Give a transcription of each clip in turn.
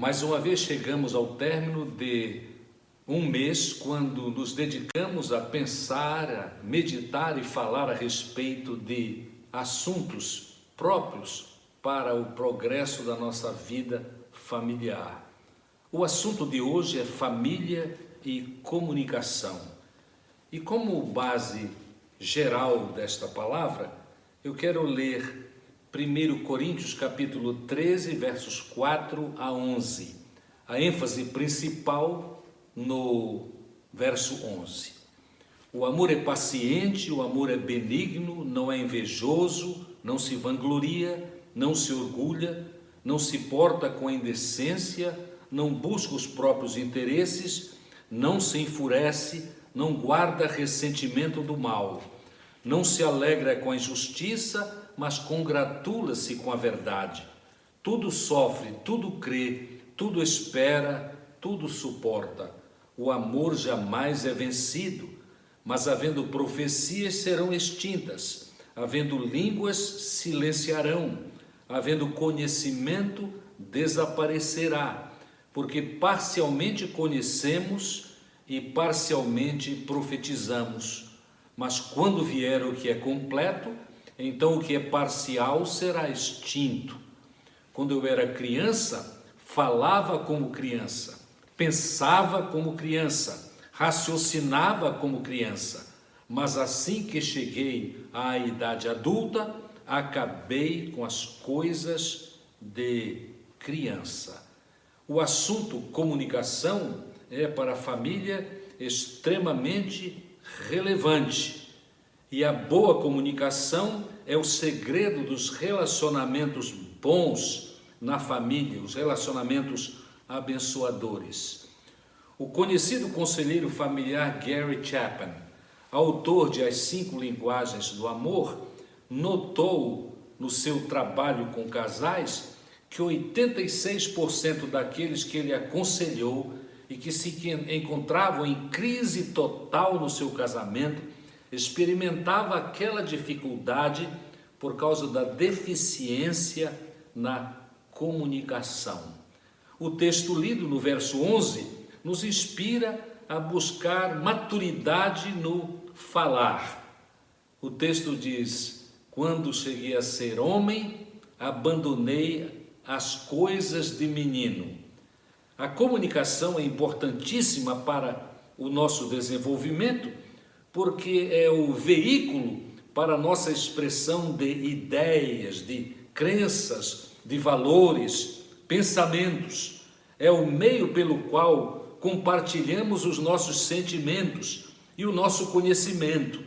Mais uma vez chegamos ao término de um mês quando nos dedicamos a pensar, a meditar e falar a respeito de assuntos próprios para o progresso da nossa vida familiar. O assunto de hoje é família e comunicação. E como base geral desta palavra, eu quero ler 1 Coríntios capítulo 13, versos 4 a 11. A ênfase principal no verso 11. O amor é paciente, o amor é benigno, não é invejoso, não se vangloria, não se orgulha, não se porta com indecência, não busca os próprios interesses, não se enfurece, não guarda ressentimento do mal, não se alegra com a injustiça, mas congratula-se com a verdade. Tudo sofre, tudo crê, tudo espera, tudo suporta. O amor jamais é vencido, mas havendo profecias serão extintas, havendo línguas silenciarão, havendo conhecimento desaparecerá, porque parcialmente conhecemos e parcialmente profetizamos. Mas quando vier o que é completo, então o que é parcial será extinto. Quando eu era criança, falava como criança, pensava como criança, raciocinava como criança, mas assim que cheguei à idade adulta, acabei com as coisas de criança. O assunto comunicação é para a família extremamente relevante. E a boa comunicação é o segredo dos relacionamentos bons na família, os relacionamentos abençoadores. O conhecido conselheiro familiar Gary Chapman, autor de As 5 Linguagens do Amor, notou no seu trabalho com casais que 86% daqueles que ele aconselhou e que se encontravam em crise total no seu casamento, experimentava aquela dificuldade por causa da deficiência na comunicação. O texto lido no verso 11 nos inspira a buscar maturidade no falar. O texto diz: quando cheguei a ser homem, abandonei as coisas de menino. A comunicação é importantíssima para o nosso desenvolvimento, porque é o veículo para a nossa expressão de ideias, de crenças, de valores, pensamentos. É o meio pelo qual compartilhamos os nossos sentimentos e o nosso conhecimento.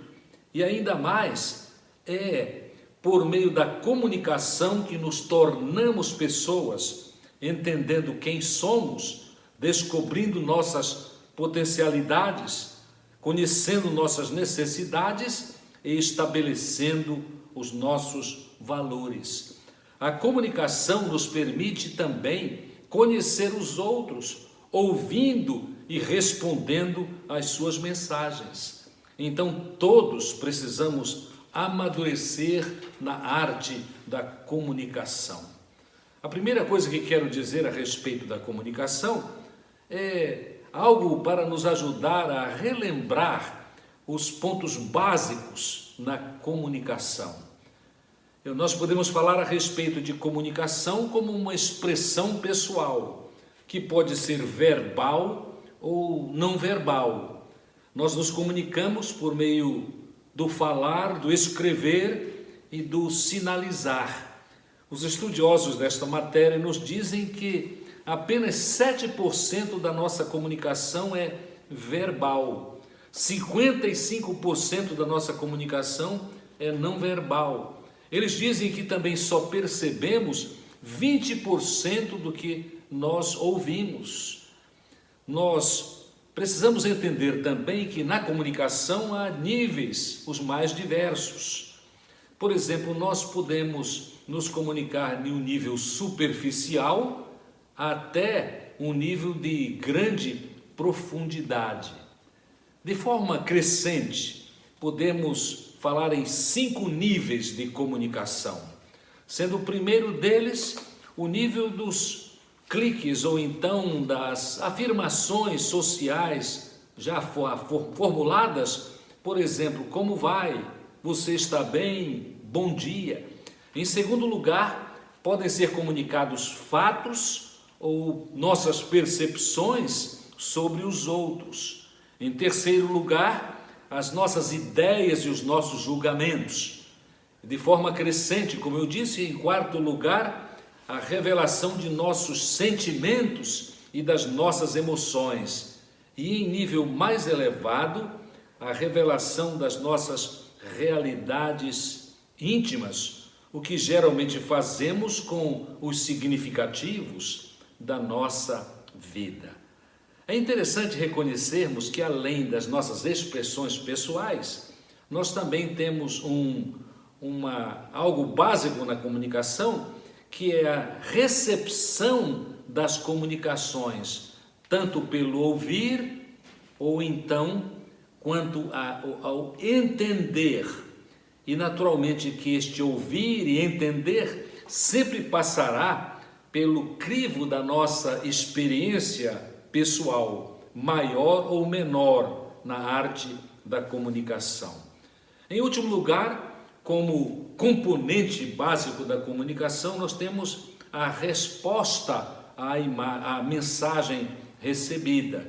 E ainda mais, é por meio da comunicação que nos tornamos pessoas, entendendo quem somos, descobrindo nossas potencialidades, conhecendo nossas necessidades e estabelecendo os nossos valores. A comunicação nos permite também conhecer os outros, ouvindo e respondendo às suas mensagens. Então, todos precisamos amadurecer na arte da comunicação. A primeira coisa que quero dizer a respeito da comunicação é algo para nos ajudar a relembrar os pontos básicos na comunicação. Nós podemos falar a respeito de comunicação como uma expressão pessoal, que pode ser verbal ou não verbal. Nós nos comunicamos por meio do falar, do escrever e do sinalizar. Os estudiosos desta matéria nos dizem que apenas 7% da nossa comunicação é verbal, 55% da nossa comunicação é não verbal. Eles dizem que também só percebemos 20% do que nós ouvimos. Nós precisamos entender também que na comunicação há níveis os mais diversos. Por exemplo, nós podemos nos comunicar em um nível superficial até um nível de grande profundidade. De forma crescente, podemos falar em 5 níveis de comunicação, sendo o primeiro deles o nível dos cliques ou então das afirmações sociais já formuladas, por exemplo, como vai? Você está bem? Bom dia. Em segundo lugar, podem ser comunicados fatos ou nossas percepções sobre os outros. Em terceiro lugar, as nossas ideias e os nossos julgamentos. De forma crescente, como eu disse, em quarto lugar, a revelação de nossos sentimentos e das nossas emoções. E em nível mais elevado, a revelação das nossas realidades íntimas, o que geralmente fazemos com os significativos da nossa vida. É interessante reconhecermos que, além das nossas expressões pessoais, nós também temos algo básico na comunicação, que é a recepção das comunicações, tanto pelo ouvir ou então quanto ao entender. E naturalmente que este ouvir e entender sempre passará pelo crivo da nossa experiência pessoal, maior ou menor na arte da comunicação. Em último lugar, como componente básico da comunicação, nós temos a resposta à mensagem recebida.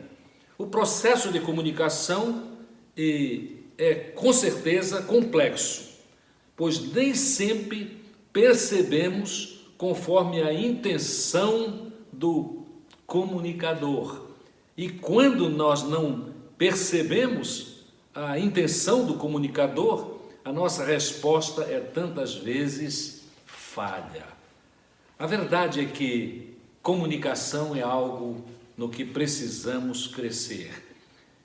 O processo de comunicação é com certeza complexo, pois nem sempre percebemos conforme a intenção do comunicador. E quando nós não percebemos a intenção do comunicador, a nossa resposta é tantas vezes falha. A verdade é que comunicação é algo no que precisamos crescer.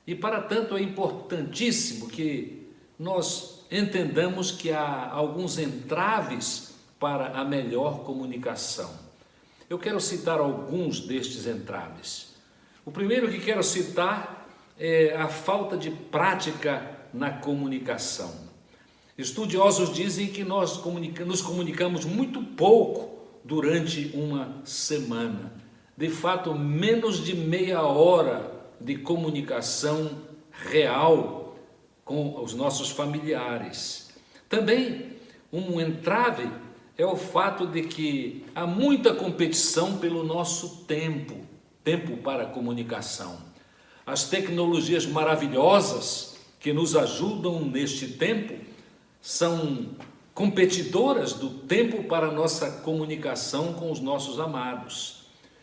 E para tanto é importantíssimo que nós entendamos que há alguns entraves para a melhor comunicação. Eu quero citar alguns destes entraves. O primeiro que quero citar é a falta de prática na comunicação. Estudiosos dizem que nós nos comunicamos muito pouco durante uma semana. De fato, menos de meia hora de comunicação real com os nossos familiares. Também um entrave é o fato de que há muita competição pelo nosso tempo para a comunicação. As tecnologias maravilhosas que nos ajudam neste tempo são competidoras do tempo para a nossa comunicação com os nossos amados.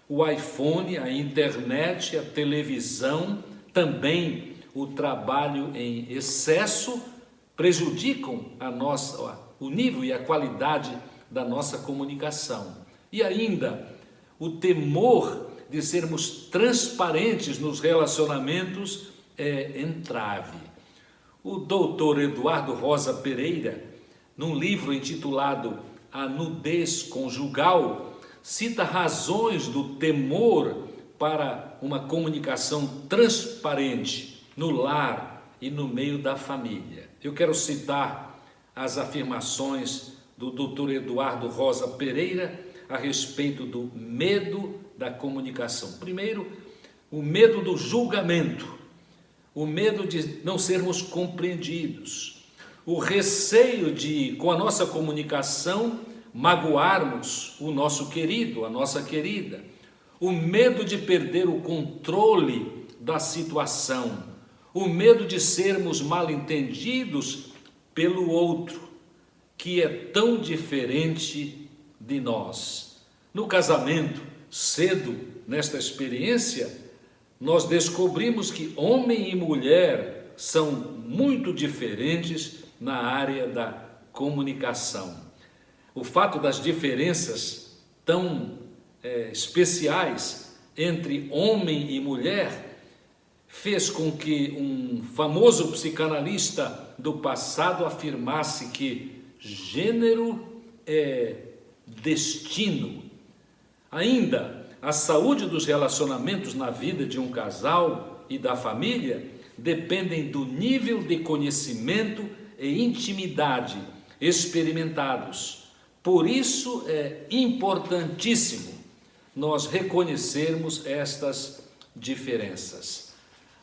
O iPhone, a internet, a televisão, também o trabalho em excesso prejudicam o nível e a qualidade da nossa comunicação. E ainda, o temor de sermos transparentes nos relacionamentos é entrave. O doutor Eduardo Rosa Pereira, num livro intitulado A Nudez Conjugal, cita razões do temor para uma comunicação transparente no lar e no meio da família. Eu quero citar as afirmações do doutor Eduardo Rosa Pereira a respeito do medo da comunicação. Primeiro, o medo do julgamento. O medo de não sermos compreendidos, o receio de, com a nossa comunicação, magoarmos o nosso querido, a nossa querida, o medo de perder o controle da situação, o medo de sermos mal entendidos pelo outro, que é tão diferente de nós. No casamento, cedo nesta experiência, nós descobrimos que homem e mulher são muito diferentes na área da comunicação. O fato das diferenças tão especiais entre homem e mulher fez com que um famoso psicanalista do passado afirmasse que gênero é destino. Ainda, a saúde dos relacionamentos na vida de um casal e da família dependem do nível de conhecimento e intimidade experimentados. Por isso é importantíssimo nós reconhecermos estas diferenças.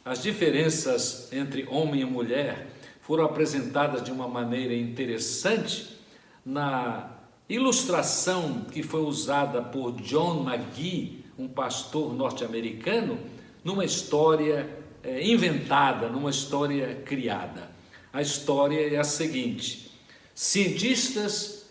As diferenças entre homem e mulher foram apresentadas de uma maneira interessante na ilustração que foi usada por John McGee, um pastor norte-americano, numa história inventada, numa história criada. A história é a seguinte: cientistas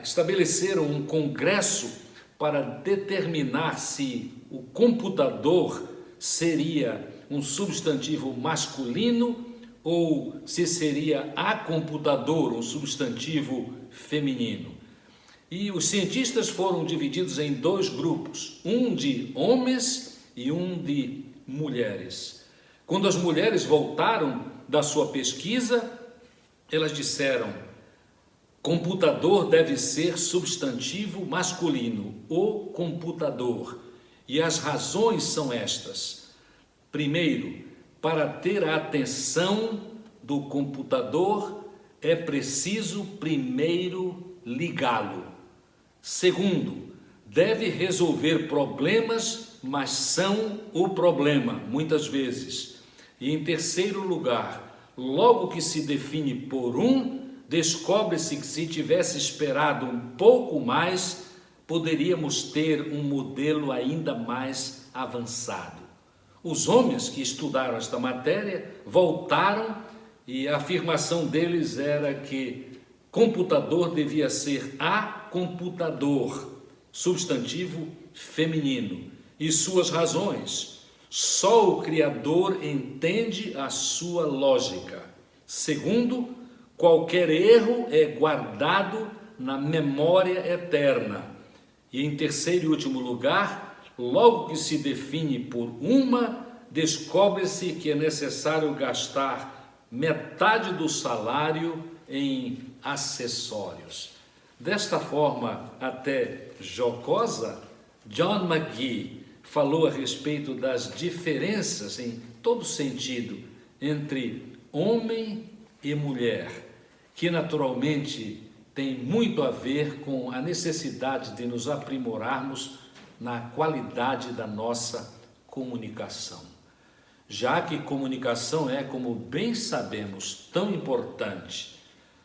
estabeleceram um congresso para determinar se o computador seria um substantivo masculino ou se seria a computador, um substantivo feminino. E os cientistas foram divididos em dois grupos, um de homens e um de mulheres. Quando as mulheres voltaram da sua pesquisa, elas disseram: computador deve ser substantivo masculino, o computador. E as razões são estas. Primeiro, para ter a atenção do computador, é preciso primeiro ligá-lo. Segundo, deve resolver problemas, mas são o problema, muitas vezes. E em terceiro lugar, logo que se define por um, descobre-se que se tivesse esperado um pouco mais, poderíamos ter um modelo ainda mais avançado. Os homens que estudaram esta matéria voltaram e a afirmação deles era que computador devia ser a computador, substantivo feminino. E suas razões: só o Criador entende a sua lógica. Segundo, qualquer erro é guardado na memória eterna. E em terceiro e último lugar, logo que se define por uma, descobre-se que é necessário gastar metade do salário em acessórios. Desta forma até jocosa, John McGee falou a respeito das diferenças em todo sentido entre homem e mulher, que naturalmente tem muito a ver com a necessidade de nos aprimorarmos na qualidade da nossa comunicação. Já que comunicação é, como bem sabemos, tão importante,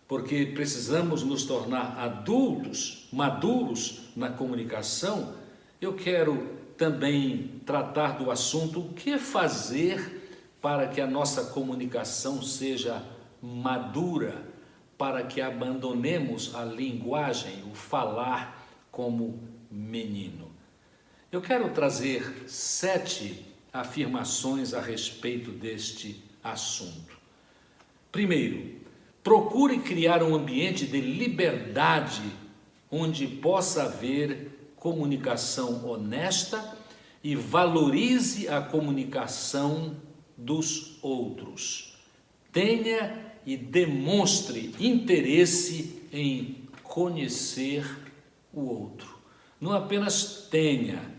porque precisamos nos tornar adultos, maduros na comunicação, eu quero também tratar do assunto: o que fazer para que a nossa comunicação seja madura, para que abandonemos a linguagem, o falar como menino. Eu quero trazer 7 afirmações a respeito deste assunto. Primeiro, procure criar um ambiente de liberdade onde possa haver comunicação honesta e valorize a comunicação dos outros. Tenha e demonstre interesse em conhecer o outro. Não apenas tenha,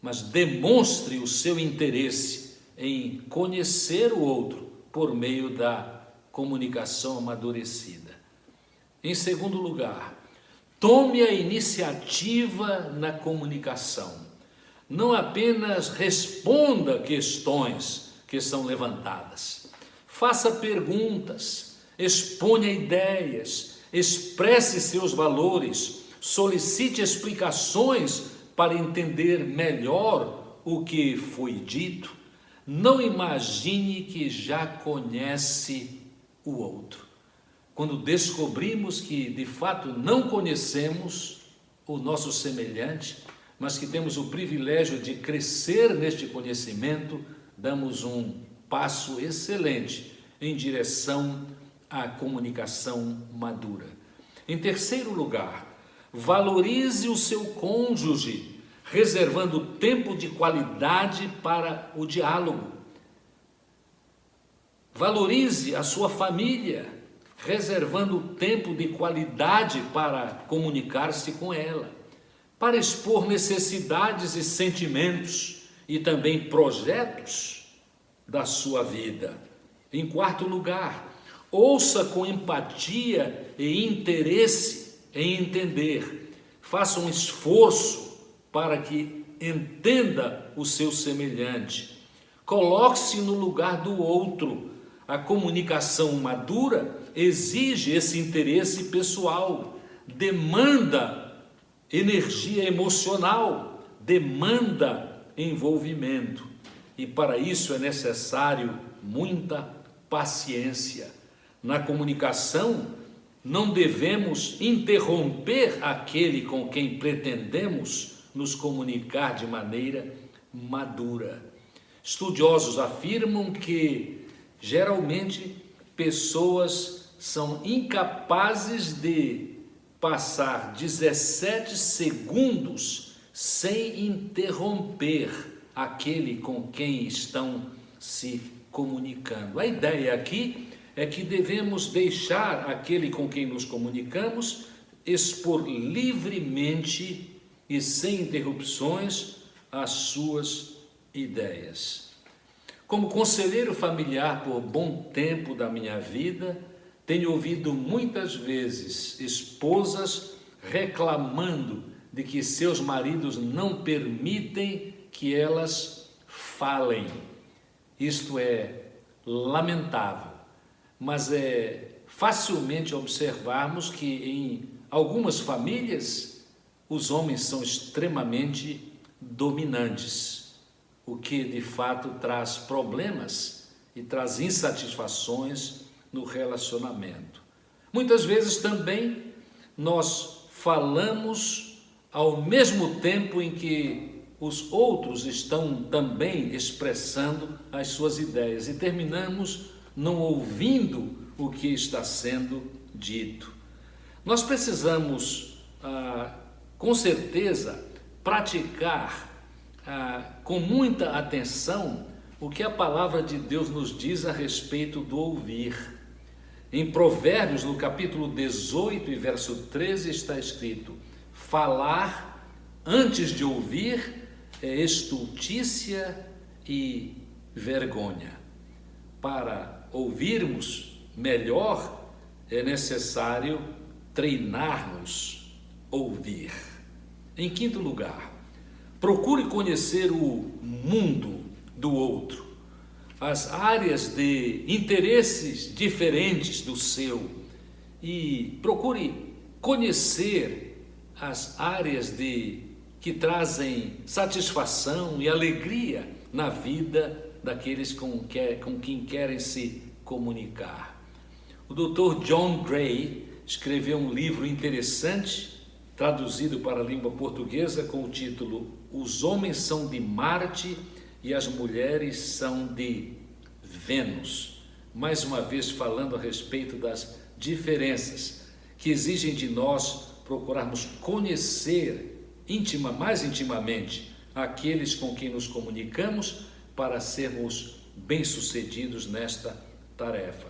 mas demonstre o seu interesse em conhecer o outro por meio da comunicação amadurecida. Em segundo lugar, tome a iniciativa na comunicação. Não apenas responda questões que são levantadas. Faça perguntas, exponha ideias, expresse seus valores, solicite explicações para entender melhor o que foi dito. Não imagine que já conhece o outro. Quando descobrimos que de fato não conhecemos o nosso semelhante, mas que temos o privilégio de crescer neste conhecimento, damos um passo excelente em direção à comunicação madura. Em terceiro lugar, valorize o seu cônjuge, reservando tempo de qualidade para o diálogo. Valorize a sua família, reservando tempo de qualidade para comunicar-se com ela, para expor necessidades e sentimentos e também projetos da sua vida. Em quarto lugar, ouça com empatia e interesse em entender. Faça um esforço para que entenda o seu semelhante. Coloque-se no lugar do outro. A comunicação madura exige esse interesse pessoal, demanda energia emocional, demanda envolvimento. E para isso é necessário muita paciência. Na comunicação, não devemos interromper aquele com quem pretendemos nos comunicar de maneira madura. Estudiosos afirmam que, geralmente, pessoas são incapazes de passar 17 segundos sem interromper aquele com quem estão se comunicando. A ideia aqui é que devemos deixar aquele com quem nos comunicamos expor livremente e sem interrupções as suas ideias. Como conselheiro familiar por bom tempo da minha vida, tenho ouvido muitas vezes esposas reclamando de que seus maridos não permitem que elas falem. Isto é lamentável, mas é facilmente observarmos que em algumas famílias os homens são extremamente dominantes, o que de fato traz problemas e traz insatisfações no relacionamento. Muitas vezes também nós falamos ao mesmo tempo em que os outros estão também expressando as suas ideias e terminamos não ouvindo o que está sendo dito. Nós precisamos, com certeza, praticar com muita atenção o que a palavra de Deus nos diz a respeito do ouvir. Em Provérbios, no capítulo 18 e verso 13, está escrito: falar antes de ouvir é estultícia e vergonha. Para ouvirmos melhor, é necessário treinarmos ouvir. Em quinto lugar, procure conhecer o mundo do outro, as áreas de interesses diferentes do seu, e procure conhecer as áreas que trazem satisfação e alegria na vida daqueles com quem querem se comunicar. O Dr. John Gray escreveu um livro interessante, traduzido para a língua portuguesa, com o título Os Homens São de Marte e as Mulheres São de Vênus. Mais uma vez falando a respeito das diferenças que exigem de nós procurarmos conhecer mais intimamente aqueles com quem nos comunicamos para sermos bem-sucedidos nesta tarefa.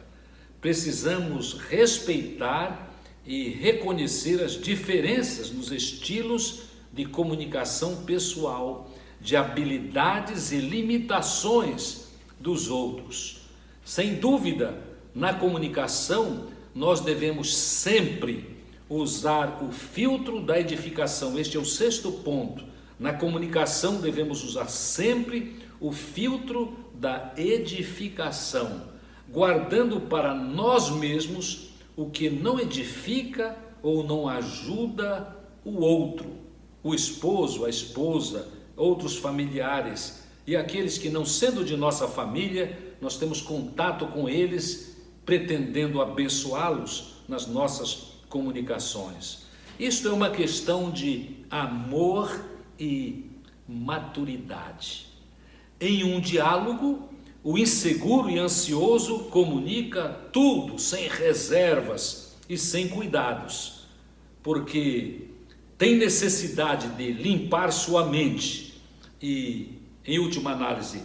Precisamos respeitar e reconhecer as diferenças nos estilos de comunicação pessoal, de habilidades e limitações dos outros. Sem dúvida, na comunicação, nós devemos sempre usar o filtro da edificação. Este é o sexto ponto. Na comunicação, devemos usar sempre o filtro da edificação, guardando para nós mesmos o que não edifica ou não ajuda o outro, o esposo, a esposa, outros familiares e aqueles que, não sendo de nossa família, nós temos contato com eles, pretendendo abençoá-los nas nossas comunicações. Isto é uma questão de amor e maturidade. Em um diálogo, o inseguro e ansioso comunica tudo sem reservas e sem cuidados, porque tem necessidade de limpar sua mente e, em última análise,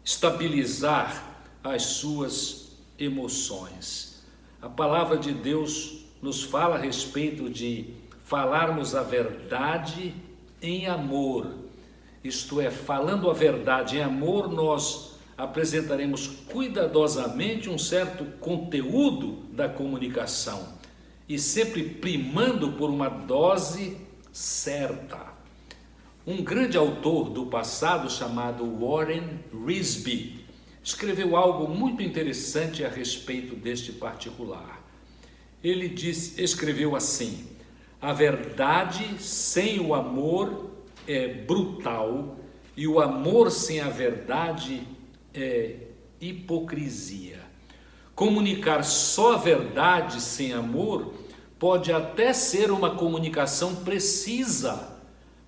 estabilizar as suas emoções. A palavra de Deus nos fala a respeito de falarmos a verdade em amor. Isto é, falando a verdade em amor, nós apresentaremos cuidadosamente um certo conteúdo da comunicação e sempre primando por uma dose certa. Um grande autor do passado chamado Warren Wiersbe escreveu algo muito interessante a respeito deste particular. Ele escreveu assim: a verdade sem o amor é brutal e o amor sem a verdade é hipocrisia. Comunicar só a verdade sem amor pode até ser uma comunicação precisa,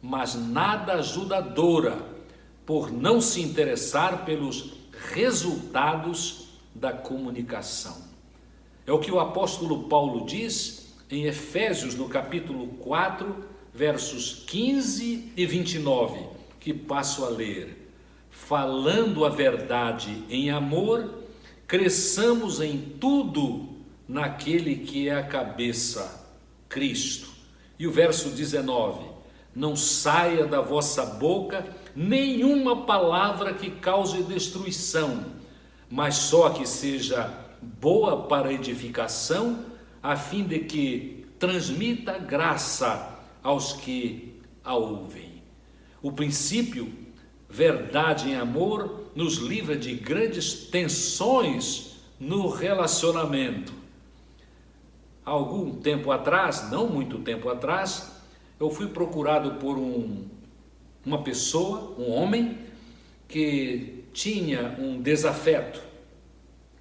mas nada ajudadora, por não se interessar pelos resultados da comunicação. É o que o apóstolo Paulo diz em Efésios, no capítulo 4, versos 15 e 29, que passo a ler. Falando a verdade em amor, cresçamos em tudo naquele que é a cabeça, Cristo. E o verso 19, não saia da vossa boca nenhuma palavra que cause destruição, mas só que seja boa para edificação, a fim de que transmita graça aos que a ouvem. O princípio, verdade em amor, nos livra de grandes tensões no relacionamento. Há algum tempo atrás, não muito tempo atrás, eu fui procurado por uma pessoa, um homem, que tinha um desafeto.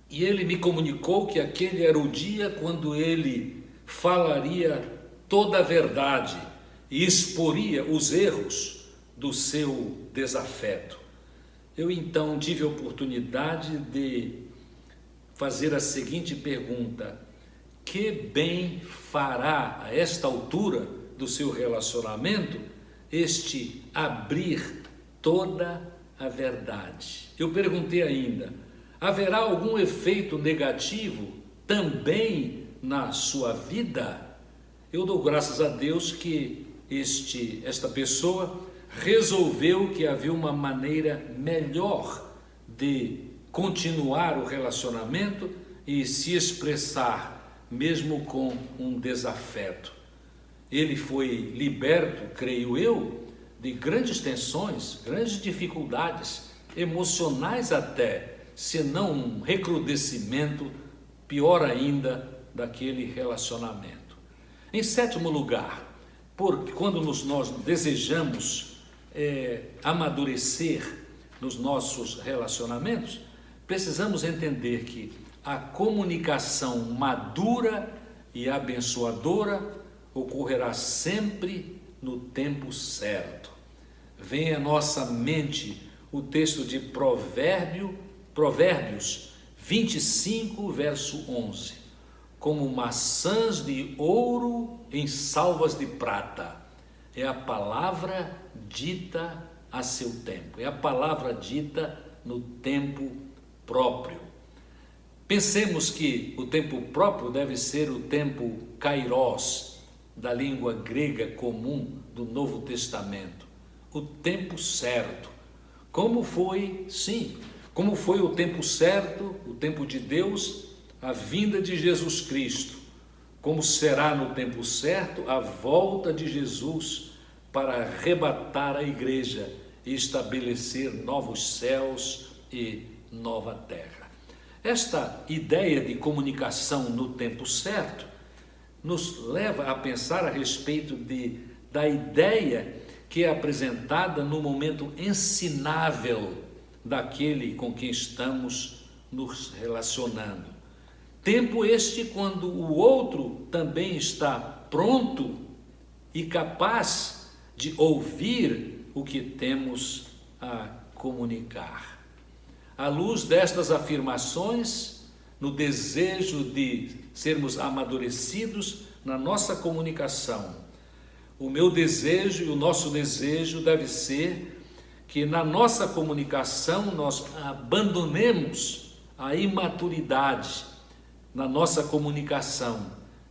E ele me comunicou que aquele era o dia quando ele falaria toda a verdade e exporia os erros do seu desafeto. Eu então tive a oportunidade de fazer a seguinte pergunta: que bem fará a esta altura do seu relacionamento este abrir toda a verdade? Eu perguntei ainda: haverá algum efeito negativo também na sua vida? Eu dou graças a Deus que esta pessoa resolveu que havia uma maneira melhor de continuar o relacionamento e se expressar, mesmo com um desafeto. Ele foi liberto, creio eu, de grandes tensões, grandes dificuldades, emocionais até, se não um recrudescimento, pior ainda, daquele relacionamento. Em sétimo lugar, porque quando nós desejamos amadurecer nos nossos relacionamentos, precisamos entender que a comunicação madura e abençoadora ocorrerá sempre no tempo certo. Vem à nossa mente o texto de Provérbios 25, verso 11. Como maçãs de ouro em salvas de prata, é a palavra dita a seu tempo, é a palavra dita no tempo próprio. Pensemos que o tempo próprio deve ser o tempo kairos, da língua grega comum do Novo Testamento, o tempo certo. Como foi o tempo certo, o tempo de Deus, a vinda de Jesus Cristo, como será no tempo certo a volta de Jesus para arrebatar a igreja e estabelecer novos céus e nova terra. Esta ideia de comunicação no tempo certo nos leva a pensar a respeito da ideia que é apresentada no momento ensinável daquele com quem estamos nos relacionando. Tempo este quando o outro também está pronto e capaz de ouvir o que temos a comunicar. À luz destas afirmações, no desejo de sermos amadurecidos na nossa comunicação, o meu desejo e o nosso desejo deve ser que na nossa comunicação nós abandonemos a imaturidade na nossa comunicação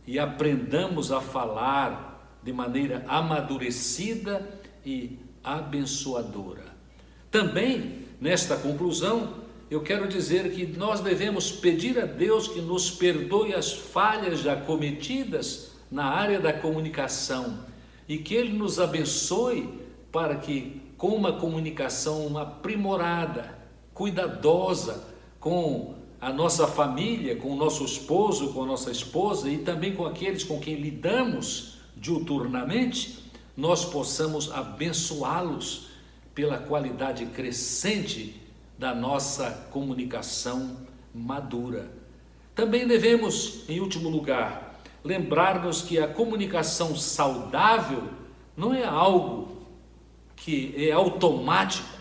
e aprendamos a falar de maneira amadurecida e abençoadora. Também, nesta conclusão, eu quero dizer que nós devemos pedir a Deus que nos perdoe as falhas já cometidas na área da comunicação e que Ele nos abençoe para que, com uma comunicação aprimorada, cuidadosa com a nossa família, com o nosso esposo, com a nossa esposa e também com aqueles com quem lidamos diuturnamente, nós possamos abençoá-los pela qualidade crescente da nossa comunicação madura. Também devemos, em último lugar, lembrar-nos que a comunicação saudável não é algo que é automático,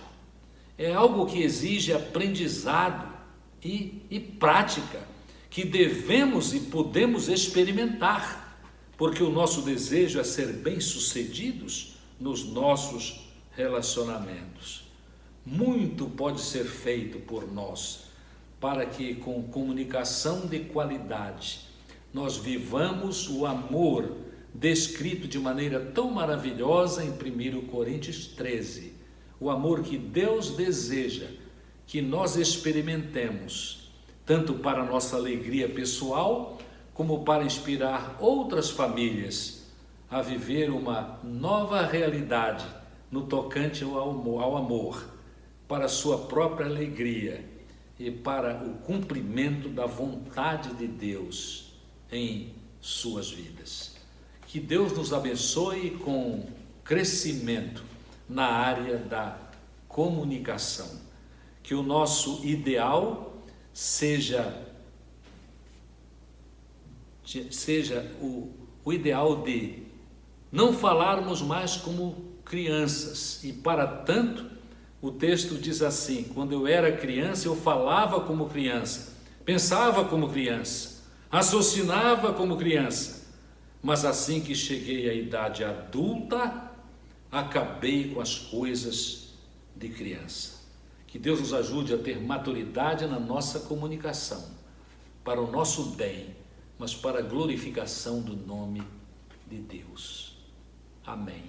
é algo que exige aprendizado e prática, que devemos e podemos experimentar, porque o nosso desejo é ser bem-sucedidos nos nossos relacionamentos. Muito pode ser feito por nós para que, com comunicação de qualidade, nós vivamos o amor descrito de maneira tão maravilhosa em 1 Coríntios 13. O amor que Deus deseja que nós experimentemos, tanto para a nossa alegria pessoal, como para inspirar outras famílias a viver uma nova realidade no tocante ao amor, para a sua própria alegria e para o cumprimento da vontade de Deus em suas vidas. Que Deus nos abençoe com crescimento na área da comunicação. Que o nosso ideal seja o ideal de não falarmos mais como crianças. E para tanto, o texto diz assim: quando eu era criança, eu falava como criança, pensava como criança, raciocinava como criança, mas assim que cheguei à idade adulta, acabei com as coisas de criança. Que Deus nos ajude a ter maturidade na nossa comunicação, para o nosso bem, mas para a glorificação do nome de Deus. Amém.